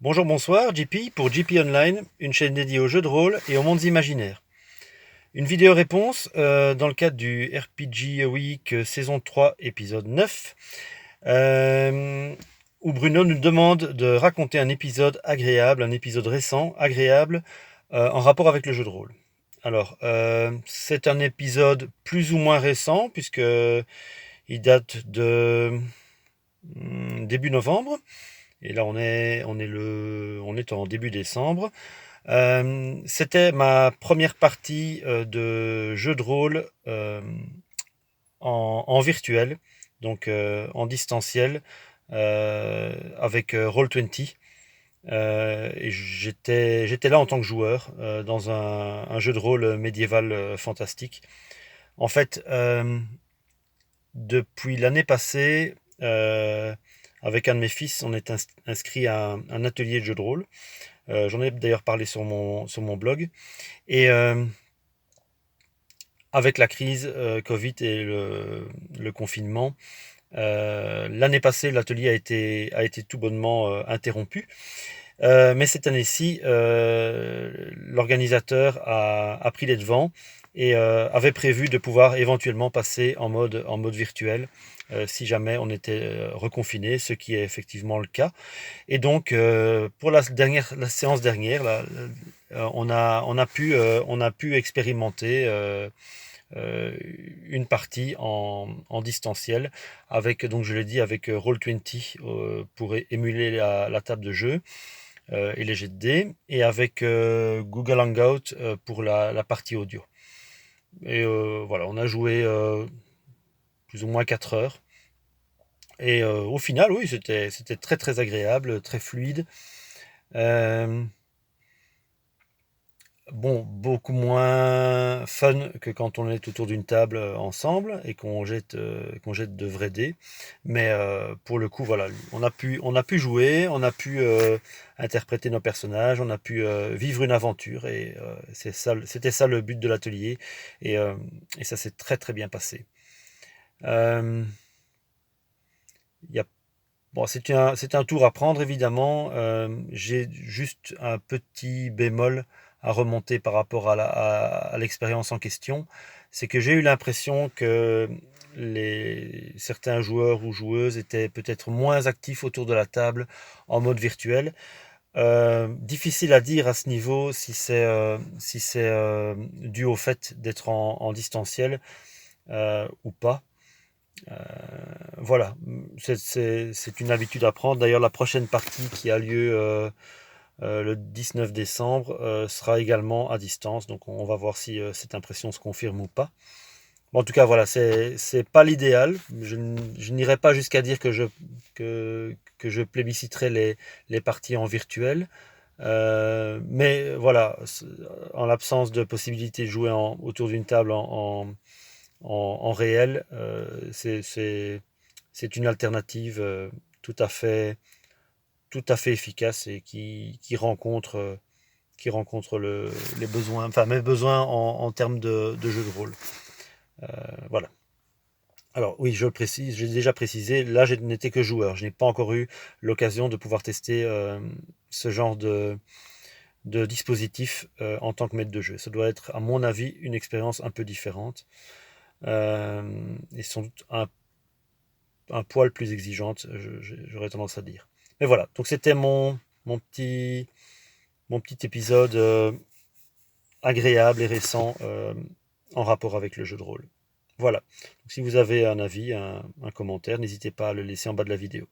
Bonjour, bonsoir, JP pour JP Online, une chaîne dédiée aux jeux de rôle et aux mondes imaginaires. Une vidéo réponse dans le cadre du RPG Week saison 3 épisode 9, où Bruno nous demande de raconter un épisode agréable, un épisode récent, agréable, en rapport avec le jeu de rôle. Alors, c'est un épisode plus ou moins récent, puisque il date de début novembre. Et là, on est en début décembre. C'était ma première partie de jeu de rôle en virtuel, donc en distanciel, avec Roll20. Et j'étais là en tant que joueur dans un jeu de rôle médiéval fantastique. En fait, depuis l'année passée, avec un de mes fils, on est inscrit à un atelier de jeu de rôle. J'en ai d'ailleurs parlé sur mon blog. Et avec la crise Covid et le confinement, l'année passée, l'atelier a été tout bonnement interrompu. Mais cette année-ci, l'organisateur a pris les devants et avait prévu de pouvoir éventuellement passer en mode virtuel si jamais on était reconfiné, ce qui est effectivement le cas. Et donc, pour la séance dernière, là, on a pu expérimenter euh, une partie en distanciel avec, donc je l'ai dit, avec Roll20 pour émuler la table de jeu et les jets de dés, et avec Google Hangout pour la partie audio. Et voilà, on a joué plus ou moins 4 heures. Et au final, oui, c'était très très agréable, très fluide. Euh, Bon, beaucoup moins fun que quand on est autour d'une table ensemble et qu'on jette de vrais dés. Mais pour le coup, voilà, on a pu jouer, on a pu interpréter nos personnages, on a pu vivre une aventure et c'était ça le but de l'atelier et, euh, et ça s'est très très bien passé. Euh, il y a Bon, c'est un tour à prendre, évidemment. J'ai juste un petit bémol à remonter par rapport à l'expérience en question. C'est que j'ai eu l'impression que certains joueurs ou joueuses étaient peut-être moins actifs autour de la table en mode virtuel. Difficile à dire à ce niveau si c'est dû au fait d'être en distanciel ou pas. Euh, voilà, c'est une habitude à prendre. D'ailleurs, la prochaine partie qui a lieu le 19 décembre sera également à distance. Donc, on va voir si cette impression se confirme ou pas. Bon, en tout cas, voilà, c'est pas l'idéal. Je n'irai pas jusqu'à dire que je plébisciterai les parties en virtuel. Mais voilà, en l'absence de possibilité de jouer autour d'une table en réel, c'est une alternative tout à fait, tout à fait efficace et qui rencontre les besoins, enfin mes besoins en termes de jeu de rôle. Voilà. Alors oui, je le précise, j'ai déjà précisé, là je n'étais que joueur, je n'ai pas encore eu l'occasion de pouvoir tester ce genre de dispositif en tant que maître de jeu. Ça doit être, à mon avis, une expérience un peu différente et sans doute un poil plus exigeante, j'aurais tendance à dire. Mais voilà, donc c'était mon petit épisode agréable et récent en rapport avec le jeu de rôle. Voilà, donc si vous avez un avis, un commentaire, n'hésitez pas à le laisser en bas de la vidéo.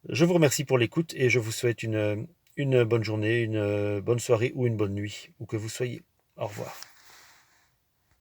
Je vous remercie pour l'écoute et je vous souhaite une bonne journée, une bonne soirée ou une bonne nuit, où que vous soyez. Au revoir.